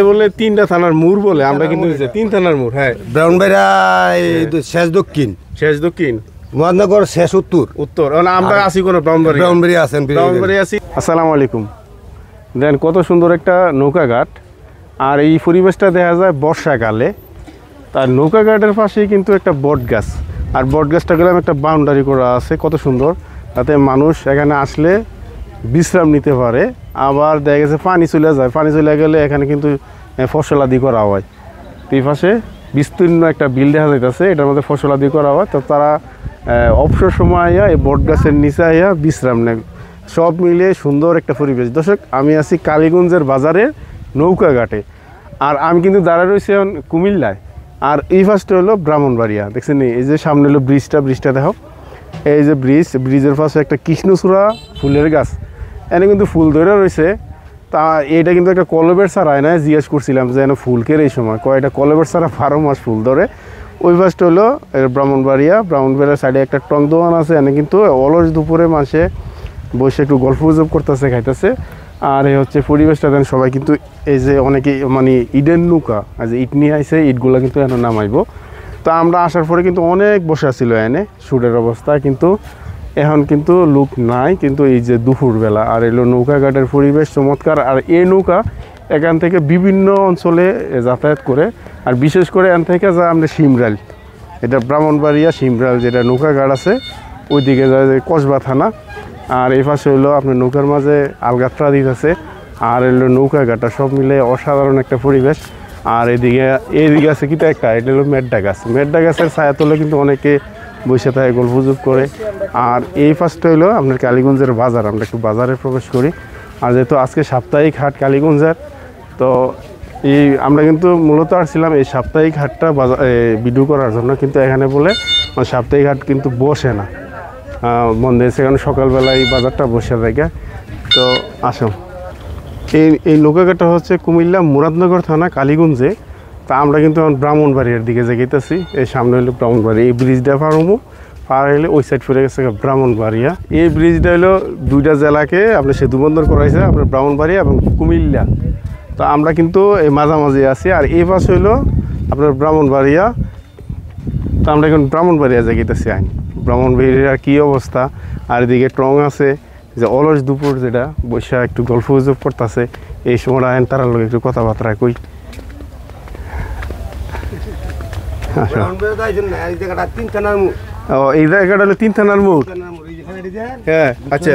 বলে তিনটা থানার মোড় বলে আমরা কিন্তু তিন থানার মোড়। হ্যাঁ, ব্রাউনবাড়িয়া শেষ দক্ষিণ, শেষ দক্ষিণ, মহানগর শেষ উত্তর। উত্তর আমরা আছি কোন ব্রাউনবাড়িয়া আছেন, ব্রাউনবাড়িয়া আছি। আসসালামু আলাইকুম। দেন কত সুন্দর একটা নৌকাঘাট, আর এই পরিবেশটা দেখা যায় বর্ষাকালে। তার নৌকাঘাটের পাশেই কিন্তু একটা বট গাছ, আর বট গাছটা গেলাম একটা বাউন্ডারি করা আছে কত সুন্দর, তাতে মানুষ এখানে আসলে বিশ্রাম নিতে পারে। আবার দেখা গেছে পানি চলে যায়, পানি চলে গেলে এখানে কিন্তু ফসলাদি করা হয়। তো এই পাশে বিস্তীর্ণ একটা বিল দেখা যাইতেছে, এটার মধ্যে ফসলাদি করা হয়। তো তারা অবসর সময় আইয়া এই বট গাছের নিচে আইয়া বিশ্রাম নেয়। সব মিলে সুন্দর একটা পরিবেশ। দর্শক, আমি আছি কালীগঞ্জের বাজারে নৌকাঘাটে, আর আমি কিন্তু দাঁড়ায় রয়েছি এখন কুমিল্লায়। আর এই ফার্স্টে হলো ব্রাহ্মণবাড়িয়া। দেখছেন এই যে সামনে হলো ব্রিজটা দেখো, এই যে ব্রিজের পাশে একটা কৃষ্ণচূড়া ফুলের গাছ, এনে কিন্তু ফুল ধরে রয়েছে। তা এইটা কিন্তু একটা কলবের ছাড়া হয় না, জিজ্ঞেস করছিলাম যে এনে ফুলকের এই সময় কয়টা কলবের ছাড়া 12 মাস ফুল ধরে। ওই ফার্স্টে হলো ব্রাহ্মণবাড়িয়ার সাইডে একটা টং দোকান আছে, এনে কিন্তু অলস দুপুরে মাসে বসে একটু গল্প গুজব করতেছে, খাইতেছে। আর এই হচ্ছে পরিবেশটা দেন সবাই কিন্তু এই যে অনেকে মানে ইডেন নৌকা যে ইট নিয়ে আইছে, ইটগুলো কিন্তু এখন নামাইব। তো আমরা আসার পরে কিন্তু অনেক বসা ছিল এনে শুটের অবস্থা, কিন্তু এখন কিন্তু লোক নাই। কিন্তু এই যে দুপুরবেলা আর এলো নৌকাঘাটের পরিবেশ চমৎকার। আর এই নৌকা এখান থেকে বিভিন্ন অঞ্চলে যাতায়াত করে, আর বিশেষ করে এখান থেকে যা আমরা শিমরাল, এটা ব্রাহ্মণবাড়িয়া শিমরাল যেটা নৌকাঘাট আছে ওইদিকে যায় যে কসবা থানা। আর এই পাশে হইলো আপনার নৌকার মাঝে আলগাত্রা দিতেছে, আর এলো নৌকাঘাটটা সব মিলে অসাধারণ একটা পরিবেশ। আর এইদিকে আছে কিটা একটা, এটা হলো মেড্ডা গাছের ছায়া তোলে কিন্তু অনেকে বসে থাকে, গল্পগুজব করে। আর এই ফার্স্টটা হইলো আপনার কালীগঞ্জের বাজার। আমরা একটু বাজারে প্রবেশ করি। আর যেহেতু আজকে সাপ্তাহিক হাট কালীগঞ্জের, তো এই আমরা কিন্তু মূলত আসছিলাম এই সাপ্তাহিক হাটটা ভিডিও করার জন্য, কিন্তু এখানে বলে সাপ্তাহিক হাট কিন্তু বসে না, বন্ধ হয়েছে। কারণ সকালবেলা এই বাজারটা বসে থাকে। তো আসুন, এই নৌকাঘাটটা হচ্ছে কুমিল্লা মুরাদনগর থানা কালীগঞ্জে। তা আমরা কিন্তু ব্রাহ্মণবাড়িয়ার দিকে যেতেছি। এই সামনে হলো ব্রাহ্মণবাড়িয়া, এই ব্রিজটা পার হলে ওই সাইড ফিরে গেছে ব্রাহ্মণবাড়িয়া। এই ব্রিজটা হলো দুইটা জেলাকে আপনার সেতু বন্ধন করাইছে, আপনার ব্রাহ্মণবাড়িয়া এবং কুমিল্লা। তো আমরা কিন্তু এই মাঝামাঝি আছি। আর এই পাশে হলো আপনার ব্রাহ্মণবাড়িয়া। তো আমরা এখন ব্রাহ্মণবাড়িয়া যেতেছি। ব্রাহ্মণবাড়িয়ার কী অবস্থা। আর এদিকে টং আছে যে অলস দুপুর, যেটা বৈশা একটু গল্প গুজব করতেছে। এই সময় আইন তার লোক একটু কথাবার্তা কই। এই জায়গাটা হলো 3 থানার মোড়। হ্যাঁ, আচ্ছা,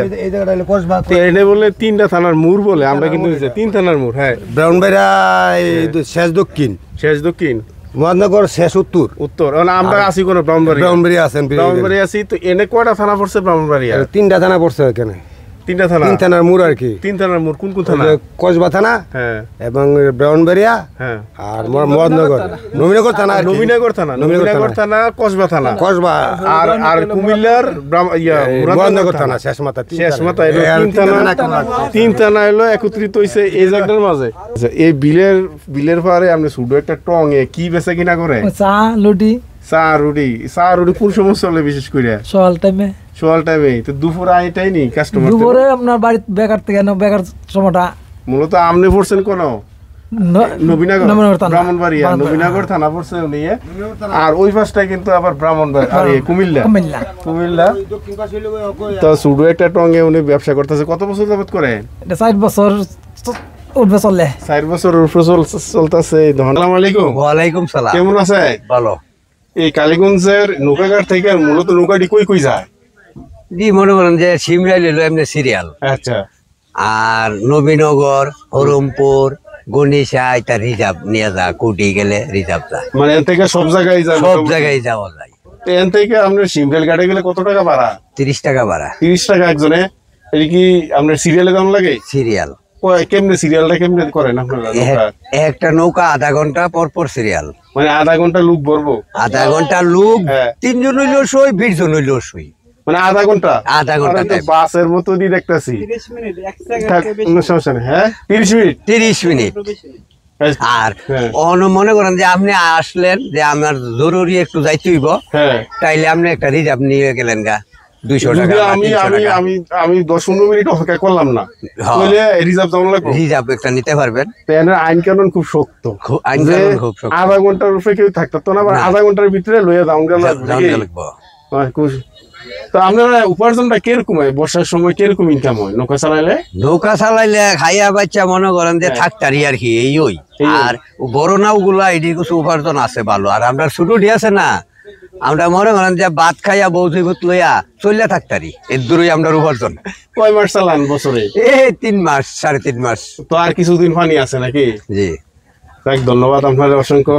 এনে বলে 3টা থানার মোড় বলে আমরা কিন্তু 3 থানার মোড়। হ্যাঁ, ব্রাউনবাড়িয়া শেষ দক্ষিণ, মহানগর শেষ উত্তর। আমরা আছি কোন ব্রাউনবাড়িয়া আছেন, ব্রাহ্মণবাড়িয়া আছি। তো এনে কয়টা থানা পড়ছে ব্রাহ্মণবাড়িয়া? 3টা থানা পড়ছে এখানে। 3টা থানা, 3 থানার মোড় আর কি। 3 থানার মোড় কোন থানা? কসবা থানা, হ্যাঁ, এবং ব্রাউনবাড়িয়া, হ্যাঁ, আর মহানগর নবীনগর থানা, নবীনগর থানা, কসবা থানা, আর কুমিল্লার মহানগর থানা শেষ মাথা। 3 থানা হলো একত্রিত হইছে এই জায়গাটার মাঝে। এই বিলের পারে আপনি শুধু একটা টং এ কি বেচা কিনা করে? চা রুটি কোন সময় চলে বিশেষ করে? সকাল টাইমে। তো দুপুরে আইটাই নি কাস্টমার? দুপুরে আপনার বাড়ি বেকার থেকে বেকার সময়টা মূলত আমনে পড়ছেন কোন নবীনগর, ব্রাহ্মণবাড়িয়া নবীনগর থানা পড়ছে উনি। আর ওই পাশটায় কিন্তু আবার ব্রাহ্মণবাড়িয়া কুমিল্লা। তো শুধু একটা টঙ্গে উনি ব্যবসা করতেছে। কত বছর যাবত করে? 4 বছর উঠবে চলে। 4 বছর উপরে চলতেছে। আসসালামু আলাইকুম। ওয়ালাইকুম সালাম। কেমন আছে? ভালো। এই কালীগঞ্জের নৌকাঘাট থেকে মূলত নৌকাটি কই যায়? জি, মনে করেন যে শিমরাইল হলো এমনি সিরিয়াল। আচ্ছা। আর নবীনগর, হরমপুর, গণিশা এটা রিজার্ভ নিয়ে যা, কুটি গেলে রিজার্ভ যায়। মানে এর থেকে সব জায়গায় যাওয়া যায়। এখান থেকে আপনার শিমরাইল ঘাটে গেলে কত টাকা ভাড়া? 30 টাকা ভাড়া। 30 টাকা একজনে। এটা কি আপনার সিরিয়ালে দাম লাগে? সিরিয়াল কেমনে সিরিয়ালটা কেমনে করেন আপনারা? একটা নৌকা আধা ঘন্টা পর সিরিয়াল। মানে আধা ঘন্টা লোক ভরবো? আধা ঘন্টা লোক 3 জন হইলেও সই, 20 জন হইলেও সই। মানে আধা ঘন্টা বাসের মতো দিয়ে দেখতেছি। 30 মিনিট। আর মনে করেন যে আপনি আসলেন যে আমার জরুরি একটু যাইতে হইব, তাইলে আপনি একটা রিজার্ভ নিয়ে গেলেন গা, 200 যদি টাকা আমি 300 আমি টাকা আমি আমি 10-15 মিনিট অপেক্ষা করলাম না হ্যাঁ। তাহলে রিজার্ভ যেমন লাগবে রিজার্ভ একটা নিতে পারবেন। ট্রেনের আইন কানুন খুব শক্ত, আইন যে কানুন খুব শক্ত। আধা ঘন্টার উপরে কেউ থাকতো না, আবার না। আধা ঘন্টার ভিতরে লইয়া দাম গেল লাগবো। তো আপনারা উপার্জনটা কিরকম হয়, বর্ষার সময় কিরকম ইনকাম হয় নৌকা চালাইলে? নৌকা চালাইলে খাইয়া বাচ্চা মনে করেন যে থাকতারি আর কি এই ওই। আর বড় নাও গুলা এটি কিছু উপার্জন আছে ভালো। আর আমরা ছোট ডি আছে না, আমরা মনে করেন যে ভাত খাইয়া বৌদ্ধ লইয়া চলিয়া থাকতারি, এর দূরই আমরা উপার্জন। কয় মাস চালান বছরে? 3 মাস 3.5 মাস। তো আর কিছুদিন পানি আছে নাকি? জি ধন্যবাদ আপনাদের অসংখ্য।